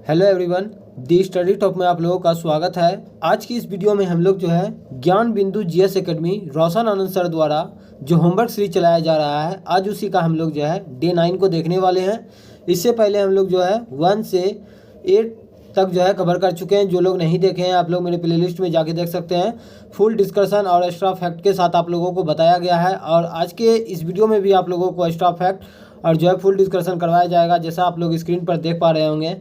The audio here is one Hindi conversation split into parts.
हेलो एवरीवन, दी स्टडी टॉप में आप लोगों का स्वागत है। आज की इस वीडियो में हम लोग जो है ज्ञान बिंदु जीएस एकेडमी रोशन आनंद सर द्वारा जो होमवर्क सीरीज चलाया जा रहा है, आज उसी का हम लोग जो है डे 9 को देखने वाले हैं। इससे पहले हम लोग जो है 1 से 8 तक जो है कवर कर चुके हैं। जो लोग नहीं देखे हैं आप लोग मेरे प्लेलिस्ट में जाके देख सकते हैं। फुल डिस्कशन और एक्स्ट्रा फैक्ट के साथ आप लोगों को बताया गया है, और आज के इस वीडियो में भी आप लोगों को एक्स्ट्रा फैक्ट और जो है फुल डिस्कशन करवाया जाएगा, जैसा आप लोग स्क्रीन पर देख पा रहे होंगे।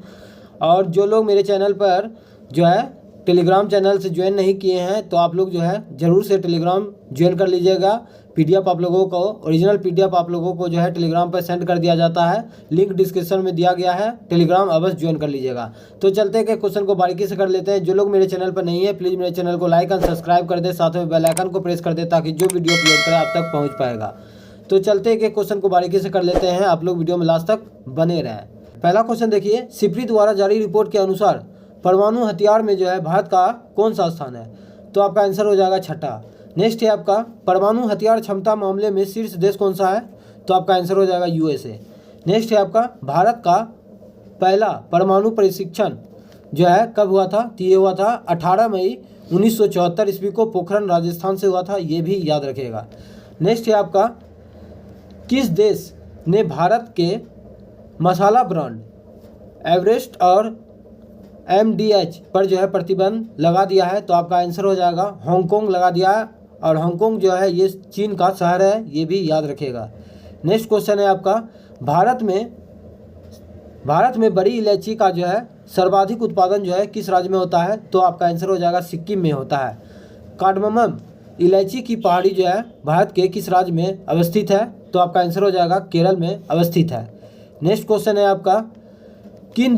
और जो लोग मेरे चैनल पर जो है टेलीग्राम चैनल से ज्वाइन नहीं किए हैं, तो आप लोग जो है ज़रूर से टेलीग्राम ज्वाइन कर लीजिएगा। पीडीएफ आप लोगों को, ओरिजिनल पीडीएफ आप लोगों को जो है टेलीग्राम पर सेंड कर दिया जाता है। लिंक डिस्क्रिप्शन में दिया गया है, टेलीग्राम अवश्य ज्वाइन कर लीजिएगा। तो चलते हैं कि क्वेश्चन को बारीकी से कर लेते हैं। जो लोग मेरे चैनल पर नहीं है, प्लीज़ मेरे चैनल को लाइक एंड सब्सक्राइब कर दे, साथ में बेल आइकन को प्रेस कर दे, ताकि जो वीडियो अपलोड करें आप तक पहुँच पाएगा। तो चलते हैं कि क्वेश्चन को बारीकी से कर लेते हैं। आप लोग वीडियो में लास्ट तक बने रहें। पहला क्वेश्चन देखिए, सिप्री द्वारा जारी रिपोर्ट के अनुसार परमाणु हथियार में जो है भारत का कौन सा स्थान है? तो आपका आंसर हो जाएगा छठा। नेक्स्ट है आपका, परमाणु हथियार क्षमता मामले में शीर्ष देश कौन सा है? तो आपका आंसर हो जाएगा यूएसए। नेक्स्ट है आपका, भारत का पहला परमाणु प्रशिक्षण जो है कब हुआ था? तो ये हुआ था 18 मई 1974 ईस्वी को पोखरण राजस्थान से हुआ था, ये भी याद रखिएगा। नेक्स्ट है आपका, किस देश ने भारत के मसाला ब्रांड एवरेस्ट और एमडीएच पर जो है प्रतिबंध लगा दिया है? तो आपका आंसर हो जाएगा हांगकांग लगा दिया है, और हांगकांग जो है ये चीन का शहर है, ये भी याद रखिएगा। नेक्स्ट क्वेश्चन है आपका, भारत में बड़ी इलायची का जो है सर्वाधिक उत्पादन जो है किस राज्य में होता है? तो आपका आंसर हो जाएगा सिक्किम में होता है। कार्डमम इलायची की पहाड़ी जो है भारत के किस राज्य में अवस्थित है? तो आपका आंसर हो जाएगा केरल में अवस्थित है। नेक्स्ट क्वेश्चन है आपका, किन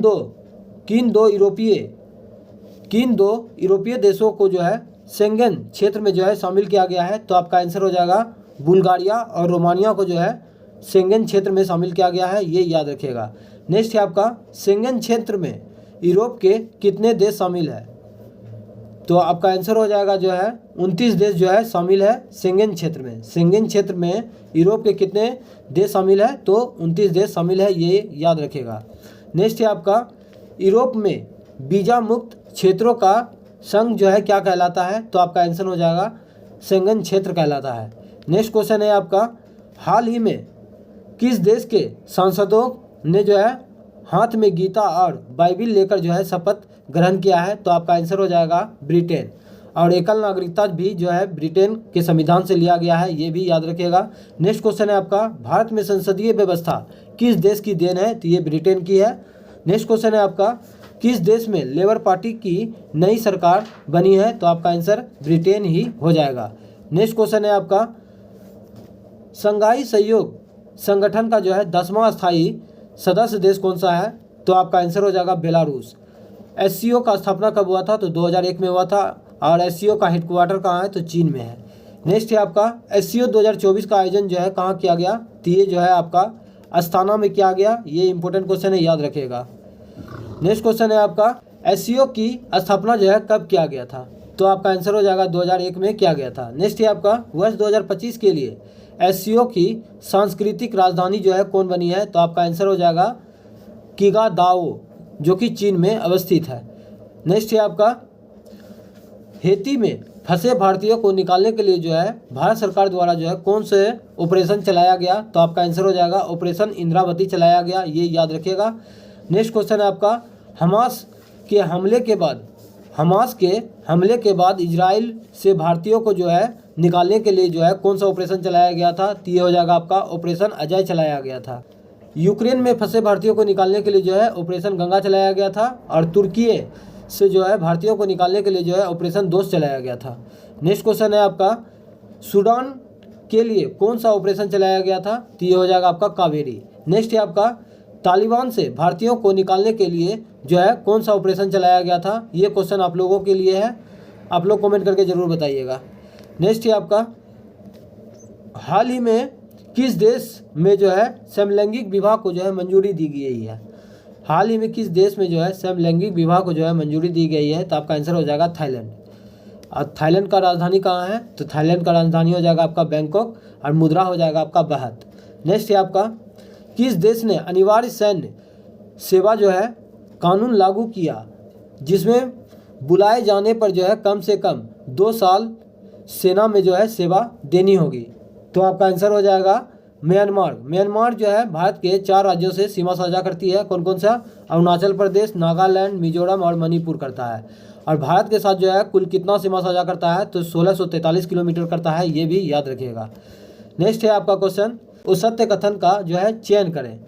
दो यूरोपीय देशों को जो है शेंगेन क्षेत्र में जो है शामिल किया गया है? तो आपका आंसर हो जाएगा बुल्गारिया और रोमानिया को जो है शेंगेन क्षेत्र में शामिल किया गया है, ये याद रखिएगा। नेक्स्ट है आपका, शेंगेन क्षेत्र में यूरोप के कितने देश शामिल है? तो आपका आंसर हो जाएगा जो है 29 देश जो है शामिल है शेंगेन क्षेत्र में। शेंगेन क्षेत्र में यूरोप के कितने देश शामिल है? तो 29 देश शामिल है, ये याद रखेगा। नेक्स्ट है आपका, यूरोप में वीजा मुक्त क्षेत्रों का संघ जो है क्या कहलाता है? तो आपका आंसर हो जाएगा शेंगेन क्षेत्र कहलाता है। नेक्स्ट क्वेश्चन है आपका, हाल ही में किस देश के सांसदों ने जो है हाथ में गीता और बाइबिल लेकर जो है शपथ ग्रहण किया है? तो आपका आंसर हो जाएगा ब्रिटेन। और एकल नागरिकता भी जो है ब्रिटेन के संविधान से लिया गया है, ये भी याद रखिएगा। नेक्स्ट क्वेश्चन है आपका, भारत में संसदीय व्यवस्था किस देश की देन है? तो ये ब्रिटेन की है। नेक्स्ट क्वेश्चन है आपका, किस देश में लेबर पार्टी की नई सरकार बनी है? तो आपका आंसर ब्रिटेन ही हो जाएगा। नेक्स्ट क्वेश्चन है आपका, शंघाई सहयोग संगठन का जो है 10वां स्थायी सदस्य देश कौन सा है? तो आपका आंसर हो जाएगा बेलारूस। एससीओ का स्थापना कब हुआ था? तो 2001 में हुआ था, और एससीओ का हेडक्वार्टर कहाँ है? तो चीन में है। नेक्स्ट है आपका, एससीओ 2024 का आयोजन जो है कहाँ किया गया? तो ये जो है आपका अस्ताना में किया गया, ये इंपॉर्टेंट क्वेश्चन है, याद रखिएगा। नेक्स्ट क्वेश्चन है आपका, एससीओ की स्थापना जो है कब किया गया था? तो आपका आंसर हो जाएगा 2001 में किया गया था। नेक्स्ट है आपका, वर्ष 2025 के लिए एससीओ की सांस्कृतिक राजधानी जो है कौन बनी है? तो आपका आंसर हो जाएगा किगादाओ, जो कि चीन में अवस्थित है। नेक्स्ट है आपका, हेती में फंसे भारतीयों को निकालने के लिए जो है भारत सरकार द्वारा जो है कौन से ऑपरेशन चलाया गया? तो आपका आंसर हो जाएगा ऑपरेशन इंद्रावती चलाया गया, ये याद रखिएगा। नेक्स्ट क्वेश्चन है आपका, हमास के हमले के बाद इजराइल से भारतीयों को जो है निकालने के लिए जो है कौन सा ऑपरेशन चलाया गया था? तो ये हो जाएगा आपका ऑपरेशन अजय चलाया गया था। यूक्रेन में फंसे भारतीयों को निकालने के लिए जो है ऑपरेशन गंगा चलाया गया था, और तुर्की से जो है भारतीयों को निकालने के लिए जो है ऑपरेशन दोस्त चलाया गया था। नेक्स्ट क्वेश्चन है आपका, सूडान के लिए कौन सा ऑपरेशन चलाया गया था? तो ये हो जाएगा आपका कावेरी। नेक्स्ट है आपका, तालिबान से भारतीयों को निकालने के लिए जो है कौन सा ऑपरेशन चलाया गया था? ये क्वेश्चन आप लोगों के लिए है, आप लोग कमेंट करके ज़रूर बताइएगा। नेक्स्ट है आपका, हाल ही में किस देश में जो है समलैंगिक विवाह को जो है मंजूरी दी गई है? हाल ही में किस देश में जो है समलैंगिक विवाह को जो है मंजूरी दी गई है? तो आपका आंसर हो जाएगा थाईलैंड। और थाईलैंड का राजधानी कहाँ है? तो थाईलैंड का राजधानी हो जाएगा आपका बैंकॉक, और मुद्रा हो जाएगा आपका बाहत। नेक्स्ट है आपका, किस देश ने अनिवार्य सैन्य सेवा जो है कानून लागू किया जिसमें बुलाए जाने पर जो है कम से कम 2 साल सेना में जो है सेवा देनी होगी। तो आपका आंसर हो जाएगा म्यांमार। म्यांमार जो है भारत के 4 राज्यों से सीमा साझा करती है। कौन कौन सा? अरुणाचल प्रदेश, नागालैंड, मिजोरम और मणिपुर करता है। और भारत के साथ जो है कुल कितना सीमा साझा करता है? तो 1643 किलोमीटर करता है, ये भी याद रखिएगा। नेक्स्ट है आपका क्वेश्चन, उस सत्य कथन का जो है चयन करें।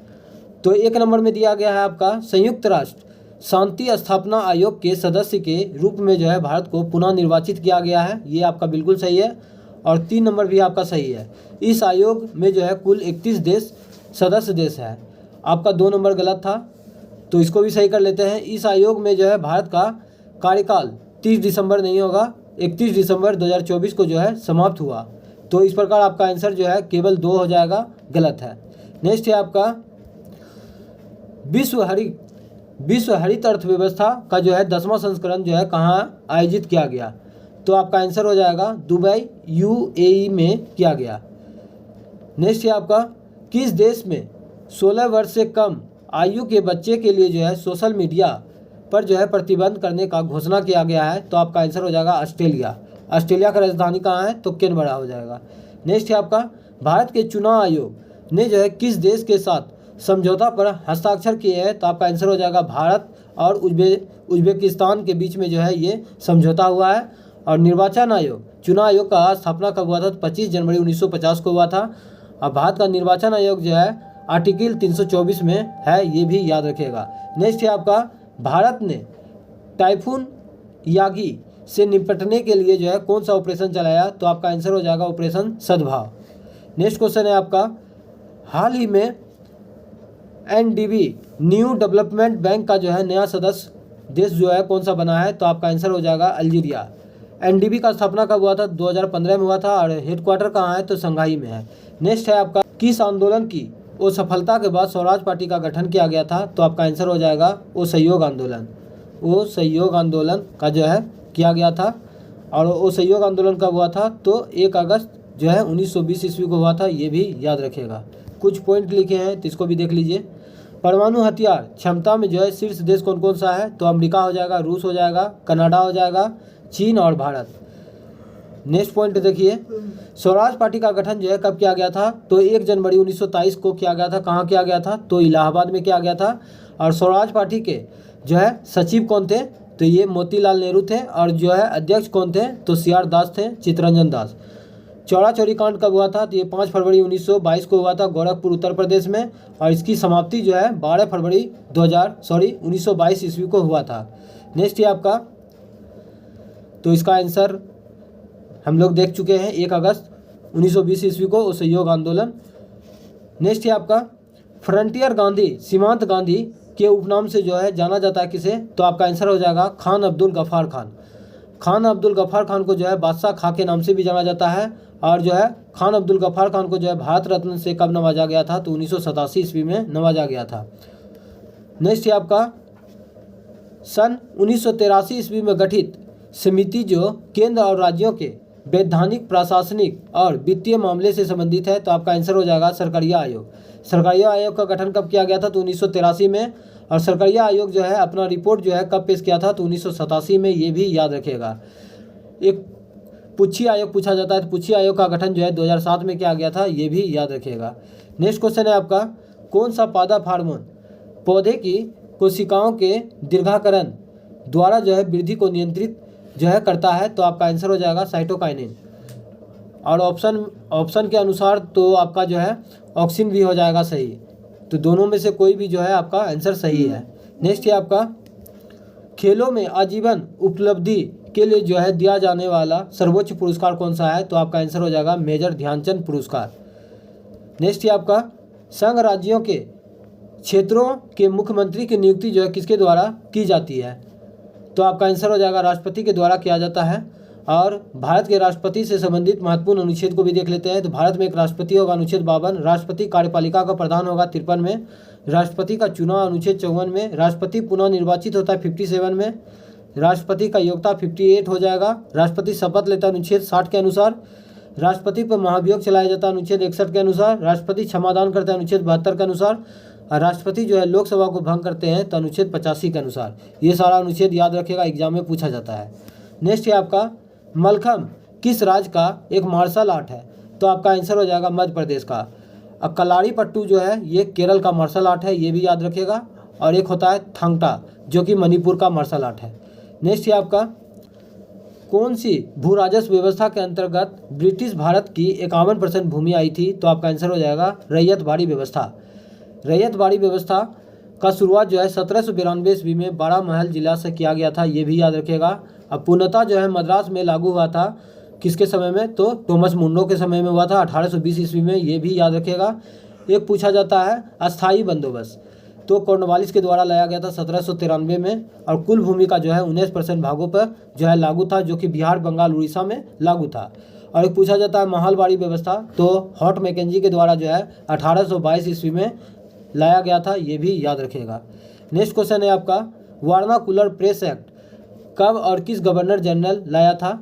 तो 1 नंबर में दिया गया है आपका, संयुक्त राष्ट्र शांति स्थापना आयोग के सदस्य के रूप में जो है भारत को पुनः निर्वाचित किया गया है, ये आपका बिल्कुल सही है। और 3 नंबर भी आपका सही है। इस आयोग में जो है कुल 31 देश सदस्य देश है। आपका 2 नंबर गलत था, तो इसको भी सही कर लेते हैं। इस आयोग में जो है भारत का कार्यकाल 30 दिसंबर नहीं होगा, 31 दिसंबर 2024 को जो है समाप्त हुआ। तो इस प्रकार आपका आंसर जो है केवल 2 हो जाएगा, गलत है। नेक्स्ट है आपका, विश्व हरित अर्थव्यवस्था का जो है 10वां संस्करण जो है कहाँ आयोजित किया गया? तो आपका आंसर हो जाएगा दुबई UAE में किया गया। नेक्स्ट है आपका, किस देश में 16 वर्ष से कम आयु के बच्चे के लिए जो है सोशल मीडिया पर जो है प्रतिबंध करने का घोषणा किया गया है? तो आपका आंसर हो जाएगा ऑस्ट्रेलिया। ऑस्ट्रेलिया का राजधानी कहाँ है? तो कैनबरा हो जाएगा। नेक्स्ट है आपका, भारत के चुनाव आयोग ने जो है किस देश के साथ समझौता पर हस्ताक्षर किए हैं? तो आपका आंसर हो जाएगा भारत और उज्बेकिस्तान के बीच में जो है ये समझौता हुआ है। और निर्वाचन आयोग, चुनाव आयोग का स्थापना कब हुआ था? 25 जनवरी 1950 को हुआ था। और भारत का निर्वाचन आयोग जो है आर्टिकल 324 में है, ये भी याद रखिएगा। नेक्स्ट है आपका, भारत ने टाइफून यागी से निपटने के लिए जो है कौन सा ऑपरेशन चलाया? तो आपका आंसर हो जाएगा ऑपरेशन सद्भाव। नेक्स्ट क्वेश्चन है आपका, हाल ही में NDB न्यू डेवलपमेंट बैंक का जो है नया सदस्य देश जो है कौन सा बना है? तो आपका आंसर हो जाएगा अल्जीरिया। NDB का स्थापना कब हुआ था? 2015 में हुआ था। और हेडक्वार्टर कहाँ है? तो शंघाई में है। नेक्स्ट है आपका, किस आंदोलन की वो सफलता के बाद स्वराज पार्टी का गठन किया गया था? तो आपका आंसर हो जाएगा वो सहयोग आंदोलन। वो सहयोग आंदोलन का जो है किया गया था। और वो सहयोग आंदोलन कब हुआ था? तो 1 अगस्त जो है 1920 ईस्वी को हुआ था, ये भी याद रखिएगा। कुछ पॉइंट लिखे हैं तो इसको भी देख लीजिए। परमाणु हथियार क्षमता में जो है शीर्ष देश कौन कौन सा है? तो अमेरिका हो जाएगा, रूस हो जाएगा, कनाडा हो जाएगा, चीन और भारत। नेक्स्ट पॉइंट देखिए, स्वराज पार्टी का गठन जो है कब किया गया था? तो 1 जनवरी 1923 को किया गया था। कहाँ किया गया था? तो इलाहाबाद में किया गया था। और स्वराज पार्टी के जो है सचिव कौन थे? तो ये मोतीलाल नेहरू थे। और जो है अध्यक्ष कौन थे? तो CR दास थे, चित्तरंजन दास। चौरा चौरी कांड कब हुआ था? तो ये 5 फरवरी 1922 को हुआ था, गोरखपुर उत्तर प्रदेश में। और इसकी समाप्ति जो है 12 फरवरी 1922 ईस्वी को हुआ था। नेक्स्ट है आपका, तो इसका आंसर हम लोग देख चुके हैं, 1 अगस्त 1920 ईस्वी को सहयोग आंदोलन। नेक्स्ट है आपका, फ्रंटियर गांधी, सीमांत गांधी के उपनाम से जो है जाना जाता है किसे? तो आपका आंसर हो जाएगा खान अब्दुल गफ्फार खान। खान अब्दुल गफ्फार खान को जो है बादशाह खां के नाम से भी जाना जाता है। और जो है खान अब्दुल गफ्फार खान को जो है भारत रत्न से कब नवाजा गया था? तो 1987 ईस्वी में नवाजा गया था। नेक्स्ट है आपका, सन 1983 ईस्वी में गठित समिति जो केंद्र और राज्यों के वैधानिक, प्रशासनिक और वित्तीय मामले से संबंधित है। तो आपका आंसर हो जाएगा सरकारिया आयोग। सरकारिया आयोग का गठन कब किया गया था? तो 1983 में। और सरकारिया आयोग जो है अपना रिपोर्ट जो है कब पेश किया था? तो 1987 में, ये भी याद रखिएगा। एक पुच्छी आयोग पूछा जाता है, तो पुच्छी आयोग का गठन जो है 2007 में किया गया था, ये भी याद रखिएगा। नेक्स्ट क्वेश्चन है आपका, कौन सा पादप हार्मोन पौधे की कोशिकाओं के दीर्घाकरण द्वारा जो है वृद्धि को नियंत्रित जो है करता है? तो आपका आंसर हो जाएगा साइटोकाइनिन। और ऑप्शन के अनुसार तो आपका जो है ऑक्सिन भी हो जाएगा सही। तो दोनों में से कोई भी जो है आपका आंसर सही है। नेक्स्ट है आपका, खेलों में आजीवन उपलब्धि के लिए जो है दिया जाने वाला सर्वोच्च पुरस्कार कौन सा है? तो आपका आंसर हो जाएगा मेजर ध्यानचंद पुरस्कार। नेक्स्ट है आपका, संघ राज्यों के क्षेत्रों के मुख्यमंत्री की नियुक्ति जो है किसके द्वारा की जाती है? तो आपका आंसर हो जाएगा राष्ट्रपति के द्वारा किया जाता है। और भारत के राष्ट्रपति से संबंधित महत्वपूर्ण अनुच्छेद को भी देख लेते हैं। तो भारत में एक राष्ट्रपति होगा, अनुच्छेद 52। राष्ट्रपति कार्यपालिका का प्रधान होगा, 53 में। राष्ट्रपति का चुनाव, अनुच्छेद 54 में। राष्ट्रपति पुनः निर्वाचित होता है, 57 में। राष्ट्रपति का योग्यता 58 हो जाएगा। राष्ट्रपति शपथ लेता है, अनुच्छेद 60 के अनुसार। राष्ट्रपति पर महाभियोग चलाया जाता है, अनुच्छेद 61 के अनुसार। राष्ट्रपति क्षमादान करता है, अनुच्छेद 72 के अनुसार। और राष्ट्रपति जो है लोकसभा को भंग करते हैं तो अनुच्छेद 85 के अनुसार। ये सारा अनुच्छेद याद रखेगा, एग्जाम में पूछा जाता है। नेक्स्ट है आपका मलखम्ब किस राज्य का एक मार्शल आर्ट है? तो आपका आंसर हो जाएगा मध्य प्रदेश का। अब कलारीपट्टू जो है ये केरल का मार्शल आर्ट है, ये भी याद रखेगा। और एक होता है थंगटा जो कि मणिपुर का मार्शल आर्ट है। नेक्स्ट है आपका कौन सी भू राजस्व व्यवस्था के अंतर्गत ब्रिटिश भारत की 51% भूमि आई थी? तो आपका आंसर हो जाएगा रैयत बाड़ी व्यवस्था। रैयत बाड़ी व्यवस्था का शुरुआत जो है 1792 ईस्वी में बारामहल जिला से किया गया था, ये भी याद रखेगा। अब पूर्णतः जो है मद्रास में लागू हुआ था किसके समय में? तो थॉमस मुंडो के समय में हुआ था 1820 ईस्वी में, ये भी याद रखेगा। एक पूछा जाता है अस्थाई बंदोबस्त, तो कॉर्नवालिस के द्वारा लाया गया था 1793 में और कुल भूमि का जो है 19% भागों पर जो है लागू था, जो कि बिहार, बंगाल, उड़ीसा में लागू था। और एक पूछा जाता है महलबाड़ी व्यवस्था, तो हॉट मैकेंजी के द्वारा जो है 1822 ईस्वी में लाया गया था, ये भी याद रखेगा। नेक्स्ट क्वेश्चन है आपका वर्नाकुलर प्रेस एक्ट कब और किस गवर्नर जनरल लाया था?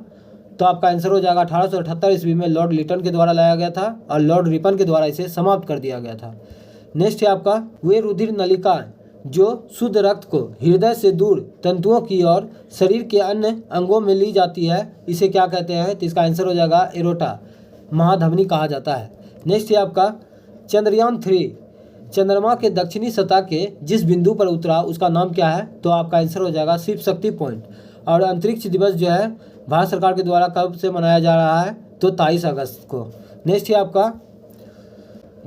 तो आपका आंसर हो जाएगा 1878 ईस्वी में लॉर्ड लिटन के द्वारा लाया गया था और लॉर्ड रिपन के द्वारा इसे समाप्त कर दिया गया था। नेक्स्ट है आपका वे रुधिर नलिका जो शुद्ध रक्त को हृदय से दूर तंतुओं की ओर शरीर के अन्य अंगों में ली जाती है, इसे क्या कहते हैं? तो इसका आंसर हो जाएगा एरोटा, महाधमनी कहा जाता है। नेक्स्ट है आपका चंद्रयान 3 चंद्रमा के दक्षिणी सतह के जिस बिंदु पर उतरा उसका नाम क्या है? तो आपका आंसर हो जाएगा शिव शक्ति पॉइंट। और अंतरिक्ष दिवस जो है भारत सरकार के द्वारा कब से मनाया जा रहा है? तो 23 अगस्त को। नेक्स्ट है आपका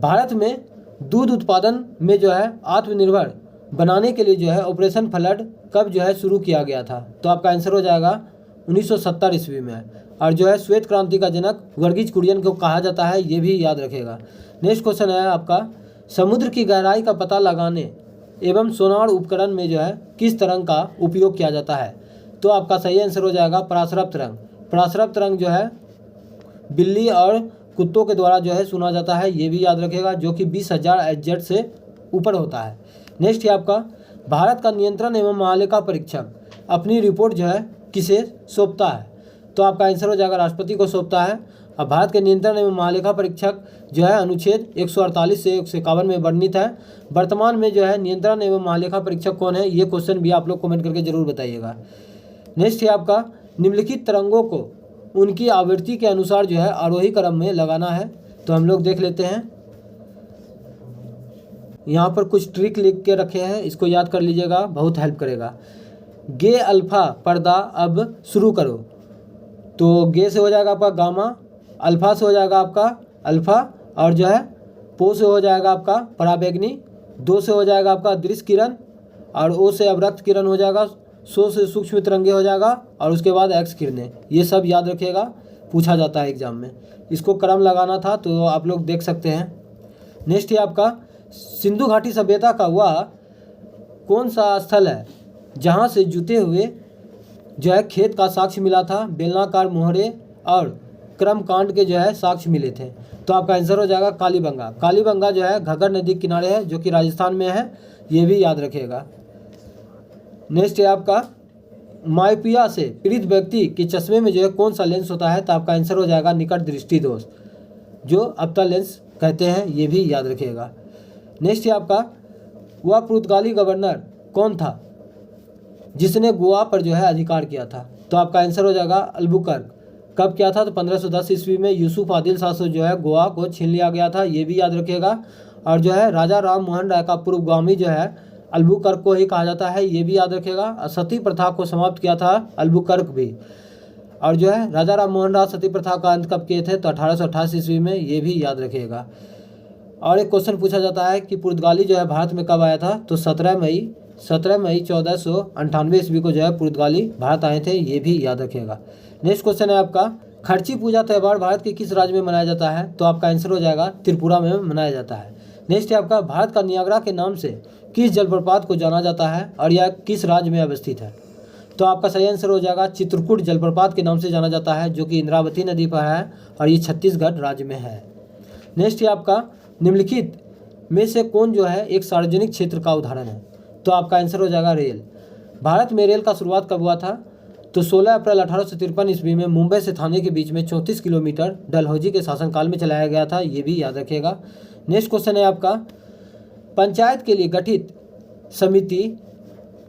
भारत में दूध उत्पादन में जो है आत्मनिर्भर बनाने के लिए जो है ऑपरेशन फ्लड कब जो है शुरू किया गया था? तो आपका आंसर हो जाएगा 1970 ईस्वी में। और जो है श्वेत क्रांति का जनक वर्गीज कुरियन को कहा जाता है, ये भी याद रखेगा। नेक्स्ट क्वेश्चन है आपका समुद्र की गहराई का पता लगाने एवं सोनार उपकरण में जो है किस तरंग का उपयोग किया जाता है? तो आपका सही आंसर हो जाएगा पराशरप्त रंग। पराशरप्त रंग जो है बिल्ली और कुत्तों के द्वारा जो है सुना जाता है, ये भी याद रखेगा, जो कि 20,000 एचजेड से ऊपर होता है। नेक्स्ट है आपका भारत का नियंत्रण एवं महालेखा परीक्षक अपनी रिपोर्ट जो है किसे सौंपता है? तो आपका आंसर हो जाएगा राष्ट्रपति को सौंपता है। अब भारत के नियंत्रण एवं महालेखा परीक्षक जो है अनुच्छेद 148 से 151 में वर्णित है। वर्तमान में जो है नियंत्रण एवं महालेखा परीक्षक कौन है? ये क्वेश्चन भी आप लोग कमेंट करके जरूर बताइएगा। नेक्स्ट है आपका निम्नलिखित तरंगों को उनकी आवृत्ति के अनुसार जो है आरोही क्रम में लगाना है, तो हम लोग देख लेते हैं। यहाँ पर कुछ ट्रिक लिख के रखे हैं, इसको याद कर लीजिएगा, बहुत हेल्प करेगा। गे अल्फा पर्दा अब शुरू करो, तो गे से हो जाएगा आपका गामा, अल्फा से हो जाएगा आपका अल्फा, और जो है पो से हो जाएगा आपका पराबैंगनी, दो से हो जाएगा आपका दृश्य किरण, और ओ से अवरक्त किरण हो जाएगा, सो से सूक्ष्म तरंगे हो जाएगा, और उसके बाद एक्स किरणें। ये सब याद रखिएगा, पूछा जाता है एग्जाम में। इसको क्रम लगाना था तो आप लोग देख सकते हैं। नेक्स्ट है आपका सिंधु घाटी सभ्यता का वह कौन सा स्थल है जहाँ से जुते हुए जो है खेत का साक्ष्य मिला था, बेलनाकार मोहरे और क्रमकांड के जो है साक्ष्य मिले थे? तो आपका आंसर हो जाएगा कालीबंगा। कालीबंगा जो है घग्गर नदी के किनारे है, जो कि राजस्थान में है, ये भी याद रखिएगा। नेक्स्ट है आपका मायोपिया से पीड़ित व्यक्ति के चश्मे में जो है कौन सा लेंस होता है? तो आपका आंसर हो जाएगा निकट दृष्टि दोष, जो अपता लेंस कहते हैं, ये भी याद रखिएगा। नेक्स्ट है आपका वह पुर्तगाली गवर्नर कौन था जिसने गोवा पर जो है अधिकार किया था? तो आपका आंसर हो जाएगा अल्बुकर्क। कब किया था? तो 1510 ईस्वी में यूसुफ आदिल शाह से जो है गोवा को छीन लिया गया था, ये भी याद रखिएगा। और जो है राजा राम मोहन राय का पूर्वगामी जो है अल्बुकर्क को ही कहा जाता है, ये भी याद रखिएगा। सती प्रथा को समाप्त किया था अल्बुकर्क भी। और जो है राजा राम मोहन राय सती प्रथा का अंत कब किए थे? तो 1828 ईस्वी में, ये भी याद रखिएगा। और एक क्वेश्चन पूछा जाता है कि पुर्तगाली जो है भारत में कब आया था? तो 17 मई 1498 ईस्वी को जो है पुर्तगाली भारत आए थे, ये भी याद रखिएगा। नेक्स्ट क्वेश्चन है आपका खर्ची पूजा त्यौहार भारत के किस राज्य में मनाया जाता है? तो आपका आंसर हो जाएगा त्रिपुरा में मनाया जाता है। नेक्स्ट है आपका भारत का नियाग्रा के नाम से किस जलप्रपात को जाना जाता है और यह किस राज्य में अवस्थित है? तो आपका सही आंसर हो जाएगा चित्रकूट जलप्रपात के नाम से जाना जाता है, जो कि इंद्रावती नदी पर है और ये छत्तीसगढ़ राज्य में है। नेक्स्ट है आपका निम्नलिखित में से कौन जो है एक सार्वजनिक क्षेत्र का उदाहरण है? तो आपका आंसर हो जाएगा रेल। भारत में रेल का शुरुआत कब हुआ था? तो 16 अप्रैल 1853 ईस्वी में मुंबई से थाने के बीच में 34 किलोमीटर डलहौजी के शासनकाल में चलाया गया था, ये भी याद रखिएगा। नेक्स्ट क्वेश्चन है आपका पंचायत के लिए गठित समिति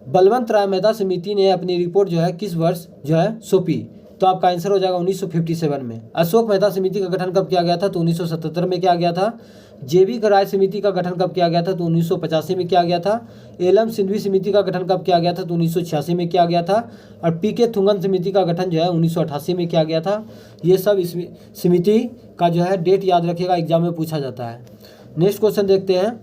बलवंत राय मेहता समिति ने अपनी रिपोर्ट जो है किस वर्ष जो है सौंपी? तो आपका आंसर हो जाएगा 1957 में। अशोक मेहता समिति का गठन कब किया गया था? तो 1977 में किया गया था। जेबी राय समिति का गठन कब किया गया था? तो 1985 में किया गया था। एलएम सिंघवी समिति का गठन कब किया गया था? तो 1986 में किया गया था। और पीके थुंगन समिति का गठन जो है 1988 में किया गया था। ये सब इस समिति का जो है डेट याद रखिएगा, एग्जाम में पूछा जाता है। नेक्स्ट क्वेश्चन देखते हैं।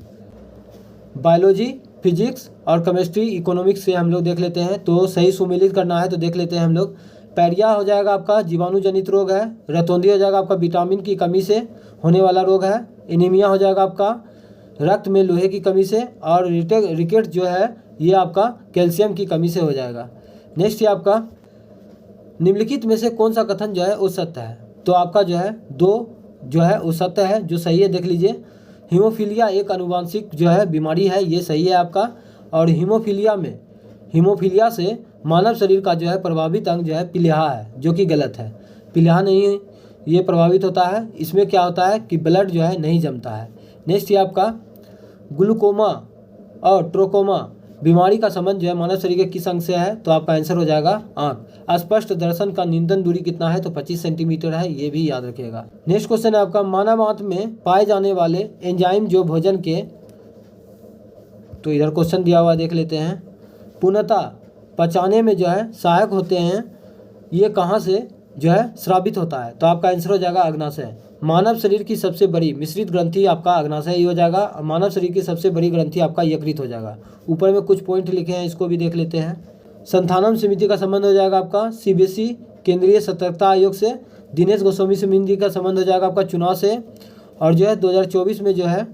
बायोलॉजी, फिजिक्स और केमिस्ट्री, इकोनॉमिक्स से हम लोग देख लेते हैं। तो सही सुमेलित करना है तो देख लेते हैं हम लोग। पैरिया हो जाएगा आपका जीवाणु जनित रोग है। रतौंधी हो जाएगा आपका विटामिन की कमी से होने वाला रोग है। एनीमिया हो जाएगा आपका रक्त में लोहे की कमी से। और रिकेट जो है ये आपका कैल्शियम की कमी से हो जाएगा। नेक्स्ट है आपका निम्नलिखित में से कौन सा कथन जो है वो सत्य है? तो आपका जो है दो जो है वो सत्य है, जो सही है देख लीजिए। हीमोफीलिया एक आनुवांशिक जो है बीमारी है, ये सही है आपका। और हीमोफीलिया से मानव शरीर का जो है प्रभावित अंग जो है प्लीहा है, जो कि गलत है। प्लीहा नहीं ये प्रभावित होता है, इसमें क्या होता है कि ब्लड जो है नहीं जमता है। नेक्स्ट है आपका ग्लूकोमा और ट्रोकोमा बीमारी का संबंध जो है मानव शरीर के किस अंग से है? तो आपका आंसर हो जाएगा आँख। अस्पष्ट दर्शन का न्यूनतम दूरी कितना है? तो 25 सेंटीमीटर है, ये भी याद रखिएगा। नेक्स्ट क्वेश्चन है आपका मानव आंत में पाए जाने वाले एंजाइम जो भोजन के, तो इधर क्वेश्चन दिया हुआ देख लेते हैं। पूर्णतः पचाने में जो है सहायक होते हैं, ये कहाँ से जो है स्रावित होता है? तो आपका आंसर हो जाएगा अग्नाशय। मानव शरीर की सबसे बड़ी मिश्रित ग्रंथि आपका अग्नाशय ही हो जाएगा। मानव शरीर की सबसे बड़ी ग्रंथि आपका यकृत हो जाएगा। ऊपर में कुछ पॉइंट लिखे हैं, इसको भी देख लेते हैं। संथानम समिति का संबंध हो जाएगा आपका सीबीएसई केंद्रीय सतर्कता आयोग से। दिनेश गोस्वामी समिति का संबंध हो जाएगा आपका चुनाव से। और जो है 2024 में जो है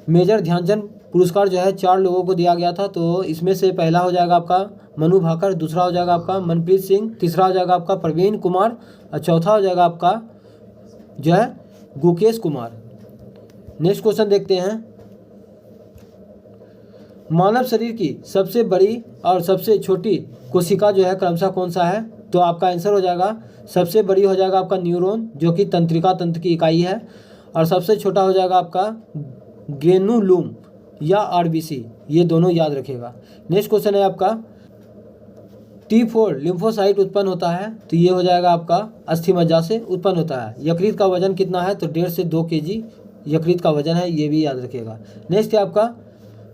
मेजर ध्यानचंद पुरस्कार जो है 4 लोगों को दिया गया था। तो इसमें से पहला हो जाएगा आपका मनु भाकर, दूसरा हो जाएगा आपका मनप्रीत सिंह, तीसरा हो जाएगा आपका प्रवीण कुमार और चौथा हो जाएगा आपका जो है गुकेश कुमार। नेक्स्ट क्वेश्चन देखते हैं। मानव शरीर की सबसे बड़ी और सबसे छोटी कोशिका जो है क्रमशः कौन सा है? तो आपका आंसर हो जाएगा सबसे बड़ी हो जाएगा आपका न्यूरॉन, जो कि तंत्रिका तंत्र की इकाई है। और सबसे छोटा हो जाएगा आपका ग्रेनुलुम या आरबीसी, ये दोनों याद रखिएगा। नेक्स्ट क्वेश्चन है आपका T4 लिम्फोसाइट उत्पन्न होता है, तो ये हो जाएगा आपका अस्थि मज्जा से उत्पन्न होता है। यकृत का वजन कितना है? तो 1.5 से 2 kg यकृत का वजन है, ये भी याद रखिएगा। नेक्स्ट है आपका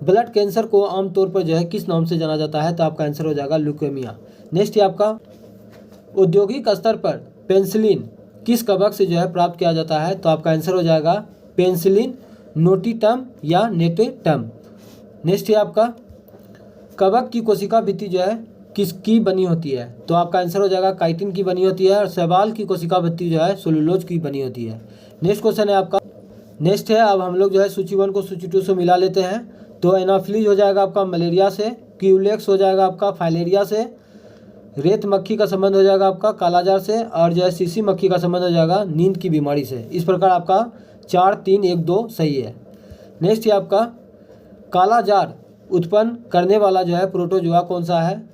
ब्लड कैंसर को आमतौर पर जो है किस नाम से जाना जाता है? तो आपका आंसर हो जाएगा ल्यूकेमिया। नेक्स्ट है आपका औद्योगिक स्तर पर पेनिसिलिन किस कवक से जो है प्राप्त किया जाता है? तो आपका आंसर हो जाएगा पेनिसिलिन नोटिटम या नेटेटम। नेक्स्ट है आपका कवक की कोशिका भित्ति जो है किसकी बनी होती है? तो आपका आंसर हो जाएगा काइटिन की बनी होती है। और शैवाल की कोशिका भित्ति जो है सेलुलोज की बनी होती है। नेक्स्ट क्वेश्चन है आपका नेक्स्ट है, अब हम लोग जो है सूची 1 को सूची 2 से मिला लेते हैं। तो एनाफिलीज हो जाएगा आपका मलेरिया से, क्यूलेक्स हो जाएगा आपका फाइलेरिया से, रेत मक्खी का संबंध हो जाएगा आपका कालाजार से, और जो है सीसी मक्खी का संबंध हो जाएगा नींद की बीमारी से। इस प्रकार आपका 4, 3, 1, 2 सही है। नेक्स्ट है आपका कालाजार उत्पन्न करने वाला जो है प्रोटोजोआ कौन सा है?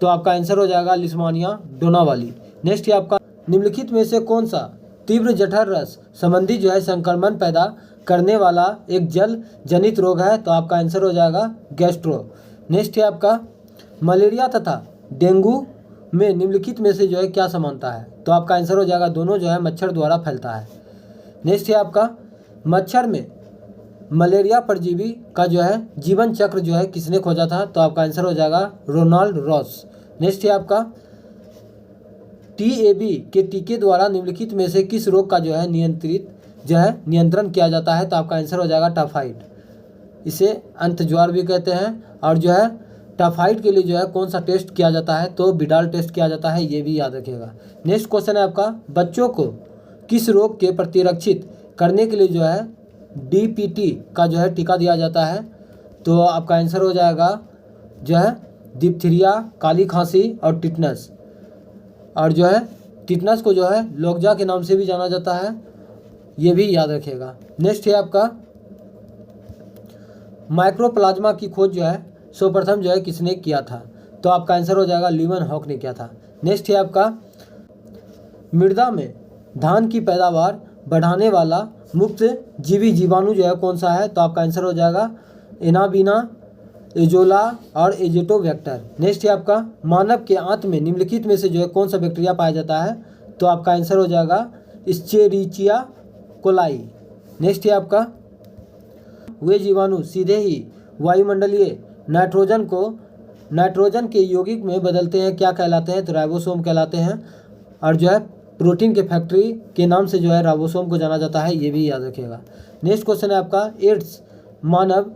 तो आपका आंसर हो जाएगा लिस्मानिया डोनावाली। नेक्स्ट है आपका निम्नलिखित में से कौन सा तीव्र जठर रस संबंधी जो है संक्रमण पैदा करने वाला एक जल जनित रोग है? तो आपका आंसर हो जाएगा गैस्ट्रो। नेक्स्ट है आपका मलेरिया तथा डेंगू में निम्नलिखित में से जो है क्या समानता है? तो आपका आंसर हो जाएगा दोनों जो है मच्छर द्वारा फैलता है। नेक्स्ट है आपका मच्छर में मलेरिया परजीवी का जो है जीवन चक्र जो है किसने खोजा था? तो आपका आंसर हो जाएगा रोनाल्ड रॉस। नेक्स्ट है आपका TAB के टीके द्वारा निम्नलिखित में से किस रोग का जो है नियंत्रण किया जाता है? तो आपका आंसर हो जाएगा टाइफाइड। इसे अंतज्वार भी कहते हैं। और जो है टाइफाइड के लिए जो है कौन सा टेस्ट किया जाता है? तो बिडाल टेस्ट किया जाता है, ये भी याद रखिएगा। नेक्स्ट क्वेश्चन है आपका बच्चों को किस रोग के प्रतिरक्षित करने के लिए जो है DPT का जो है टीका दिया जाता है? तो आपका आंसर हो जाएगा जो है डिप्थीरिया, काली खांसी और टिटनस। और जो है टिटनस को जो है लोकजा के नाम से भी जाना जाता है, ये भी याद रखिएगा। नेक्स्ट है आपका माइक्रोप्लाज्मा की खोज जो है सर्वप्रथम जो है किसने किया था? तो आपका आंसर हो जाएगा ल्यूवन हॉक ने किया था। नेक्स्ट है आपका मृदा में धान की पैदावार बढ़ाने वाला मुक्त जीवी जीवाणु जो है कौन सा है? तो आपका आंसर हो जाएगा एनाबीना, एजोला और एजेटो वेक्टर। नेक्स्ट है आपका मानव के आंत में निम्नलिखित में से जो है कौन सा बैक्टीरिया पाया जाता है, तो आपका आंसर हो जाएगा एस्चेरिचिया कोलाई। नेक्स्ट है आपका वे जीवाणु सीधे ही वायुमंडलीय नाइट्रोजन के यौगिक में बदलते हैं, क्या कहलाते हैं, तो राइबोसोम कहलाते हैं। और जो है प्रोटीन के फैक्ट्री के नाम से जो है राइबोसोम को जाना जाता है, ये भी याद रखिएगा। नेक्स्ट क्वेश्चन है आपका एड्स मानव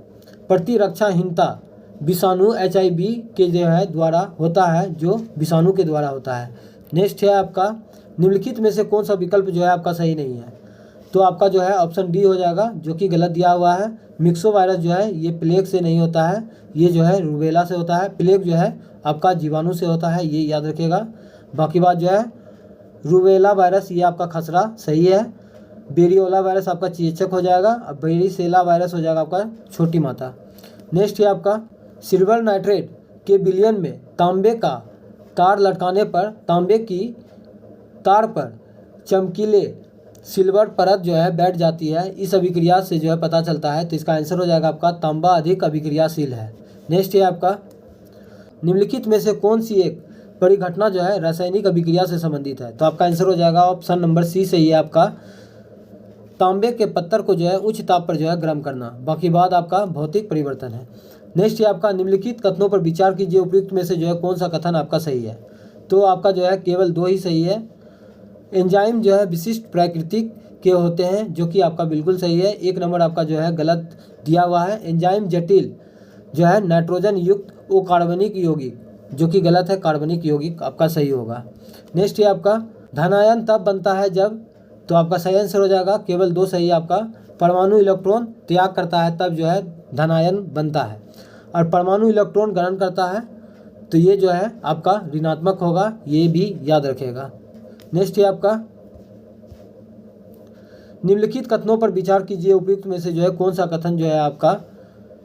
प्रतिरक्षाहीनता विषाणु HIV के जो है द्वारा होता है, जो विषाणु के द्वारा होता है। नेक्स्ट है आपका निम्नलिखित में से कौन सा विकल्प जो है आपका सही नहीं है, तो आपका जो है ऑप्शन डी हो जाएगा, जो कि गलत दिया हुआ है। मिक्सो वायरस जो है ये प्लेग से नहीं होता है, ये जो है रूबेला से होता है। प्लेग जो है आपका जीवाणु से होता है, ये याद रखिएगा। बाकी बात जो है रूबेला वायरस ये आपका खसरा सही है। बेरियोला वायरस आपका चेचक हो जाएगा, और बेरिसेला वायरस हो जाएगा आपका छोटी माता। नेक्स्ट है आपका सिल्वर नाइट्रेट के विलयन में तांबे का तार लटकाने पर तांबे की तार पर चमकीले सिल्वर परत जो है बैठ जाती है, इस अभिक्रिया से जो है पता चलता है, तो इसका आंसर हो जाएगा आपका तांबा अधिक अभिक्रियाशील है। नेक्स्ट है आपका निम्नलिखित में से कौन सी एक परिघटना जो है रासायनिक अभिक्रिया से संबंधित है, तो आपका आंसर हो जाएगा ऑप्शन नंबर सी सही है आपका तांबे के पत्थर को जो है उच्च ताप पर जो है गर्म करना। बाकी बात आपका भौतिक परिवर्तन है। नेक्स्ट है आपका निम्नलिखित कथनों पर विचार कीजिए, उपयुक्त में से जो है कौन सा कथन आपका सही है, तो आपका जो है केवल 2 ही सही है। एंजाइम जो है विशिष्ट प्राकृतिक के होते हैं, जो कि आपका बिल्कुल सही है। 1 नंबर आपका जो है गलत दिया हुआ है। एंजाइम जटिल जो है नाइट्रोजन युक्त ओ कार्बनिक यौगिक, जो कि गलत है, कार्बनिक यौगिक आपका सही होगा। नेक्स्ट है आपका धनायन तब बनता है जब, तो आपका सही आंसर हो जाएगा केवल 2 सही आपका परमाणु इलेक्ट्रॉन त्याग करता है तब जो है धनायन बनता है, और परमाणु इलेक्ट्रॉन ग्रहण करता है तो ये जो है आपका ऋणात्मक होगा, ये भी याद रखेगा। नेक्स्ट है आपका निम्नलिखित कथनों पर विचार कीजिए, उपयुक्त में से जो है कौन सा कथन जो है आपका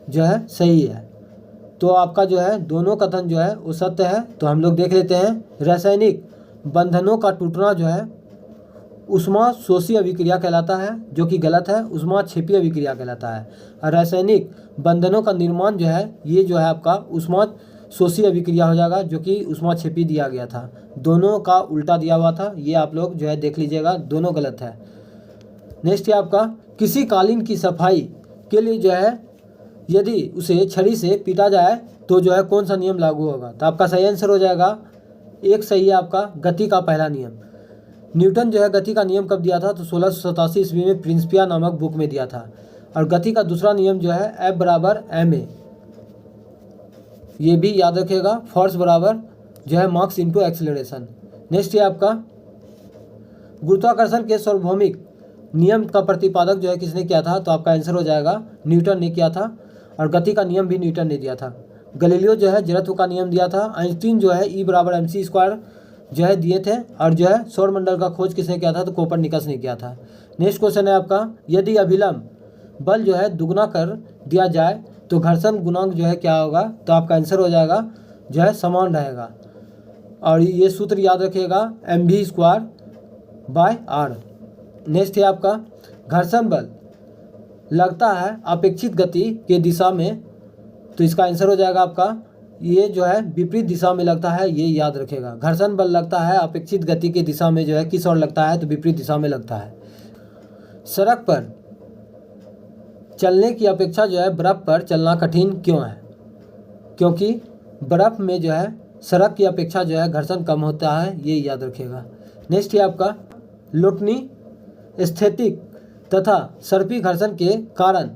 जो है सही है, तो आपका जो है दोनों कथन जो है वो सत्य है। तो हम लोग देख लेते हैं। रासायनिक बंधनों का टूटना जो है उष्मा शोषी अभिक्रिया कहलाता है, जो कि गलत है, उष्मा क्षेपी अभिक्रिया कहलाता है। और रासायनिक बंधनों का निर्माण जो है ये जो है आपका उष्मा शोषी अभिक्रिया हो जाएगा, जो कि उष्मा क्षेपी दिया गया था। दोनों का उल्टा दिया हुआ था, ये आप लोग जो है देख लीजिएगा, दोनों गलत है। नेक्स्ट है आपका किसी कालीन की सफाई के लिए जो है यदि उसे छड़ी से पीटा जाए तो जो है कौन सा नियम लागू होगा, तो आपका सही आंसर हो जाएगा 1 सही है आपका गति का पहला नियम। न्यूटन जो है गति का नियम कब दिया था, तो 1687 ईस्वी में प्रिंसिपिया नामक बुक में दिया था। और गति का दूसरा नियम जो है F बराबर ma, ये भी याद रखिएगा। फोर्स बराबर जो है मास इनटू एक्सेलरेशन। नेक्स्ट है आपका गुरुत्वाकर्षण के सार्वभौमिक नियम का प्रतिपादक जो है किसने किया था, तो आपका आंसर हो जाएगा न्यूटन ने किया था। और गति का नियम भी न्यूटन ने दिया था। गैलीलियो जो है जड़त्व का नियम दिया था। आइंस्टीन जो है E बराबर mc² जो है दिए थे। और जो है सौरमंडल का खोज किसने किया था, तो कोपरनिकस ने किया था। नेक्स्ट क्वेश्चन है आपका यदि अभिलंब बल जो है दुगना कर दिया जाए तो घर्षण गुणांक जो है क्या होगा, तो आपका आंसर हो जाएगा जो है समान रहेगा। और ये सूत्र याद रखिएगा mv²/r। नेक्स्ट है आपका घर्षण बल लगता है अपेक्षित गति के दिशा में, तो इसका आंसर हो जाएगा आपका ये जो है विपरीत दिशा में लगता है, ये याद रखेगा। घर्षण बल लगता है अपेक्षित गति के दिशा में जो है किस ओर लगता है, तो विपरीत दिशा में लगता है। सड़क पर चलने की अपेक्षा जो है बर्फ पर चलना कठिन क्यों है, क्योंकि बर्फ में जो है सड़क की अपेक्षा जो है घर्षण कम होता है, ये याद रखेगा। नेक्स्ट है आपका लुटनी स्थैतिक तथा सर्पी घर्षण के कारण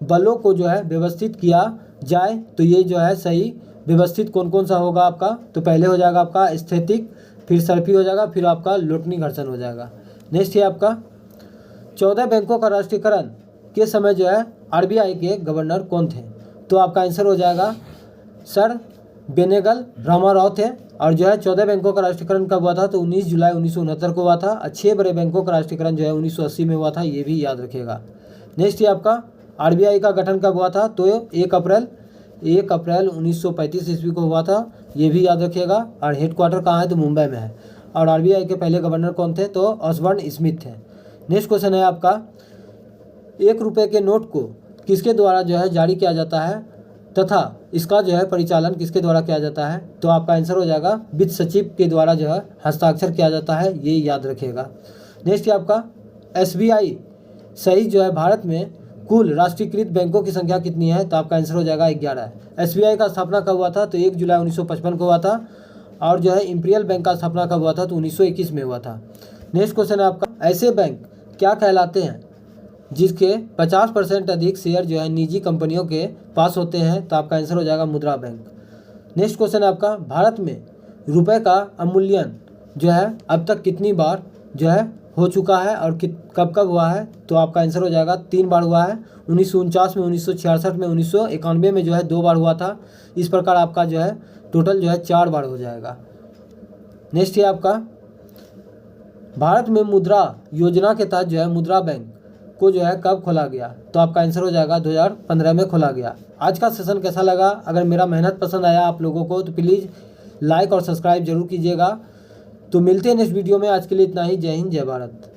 बलों को जो है व्यवस्थित किया जाए, तो ये जो है सही व्यवस्थित कौन कौन सा होगा आपका, तो पहले हो जाएगा आपका स्थैतिक, फिर सर्पी हो जाएगा, फिर आपका लुटनी घर्षण हो जाएगा। नेक्स्ट है आपका 14 बैंकों का राष्ट्रीयकरण के समय जो है RBI के गवर्नर कौन थे, तो आपका आंसर हो जाएगा सर बेनेगल रामाराव थे। और जो है 14 बैंकों का राष्ट्रीयकरण कब हुआ था, तो 19 जुलाई 1969 को हुआ था। 6 बड़े बैंकों का राष्ट्रीयकरण जो है 1980 में हुआ था, ये भी याद रखिएगा। नेक्स्ट है आपका RBI का गठन कब हुआ था, तो 1 अप्रैल 1935 ईस्वी को हुआ था, ये भी याद रखिएगा। और हेडक्वार्टर कहाँ है, तो मुंबई में है। और RBI के पहले गवर्नर कौन थे, तो ऑसबर्न स्मिथ थे। नेक्स्ट क्वेश्चन है आपका 1 रुपये के नोट को किसके द्वारा जो है जारी किया जाता है तथा इसका जो है परिचालन किसके द्वारा किया जाता है, तो आपका आंसर हो जाएगा वित्त सचिव के द्वारा जो है हस्ताक्षर किया जाता है, ये याद रखिएगा। नेक्स्ट है आपका SBI सहित जो है भारत में कुल राष्ट्रीयकृत बैंकों की संख्या कितनी है, तो आपका आंसर हो जाएगा 11। SBI का स्थापना कब हुआ था, तो 1 जुलाई 1955 को हुआ था और जो है इंपीरियल बैंक का स्थापना कब हुआ था, तो 1921 में हुआ था। नेक्स्ट क्वेश्चन है आपका ऐसे बैंक क्या कहलाते हैं जिसके 50% अधिक शेयर जो है निजी कंपनियों के पास होते हैं, तो आपका आंसर हो जाएगा मुद्रा बैंक। नेक्स्ट क्वेश्चन है आपका भारत में रुपए का अवमूल्यन जो है अब तक कितनी बार जो है हो चुका है और कब कब हुआ है, तो आपका आंसर हो जाएगा 3 बार हुआ है। 1949 में, 1966 में, 1991 में जो है 2 बार हुआ था। इस प्रकार आपका जो है टोटल जो है 4 बार हो जाएगा। नेक्स्ट है आपका भारत में मुद्रा योजना के तहत जो है मुद्रा बैंक को जो है कब खोला गया, तो आपका आंसर हो जाएगा 2015 में खोला गया। आज का सेशन कैसा लगा, अगर मेरा मेहनत पसंद आया आप लोगों को तो प्लीज़ लाइक और सब्सक्राइब जरूर कीजिएगा। तो मिलते हैं नेक्स्ट वीडियो में, आज के लिए इतना ही। जय हिंद, जय भारत।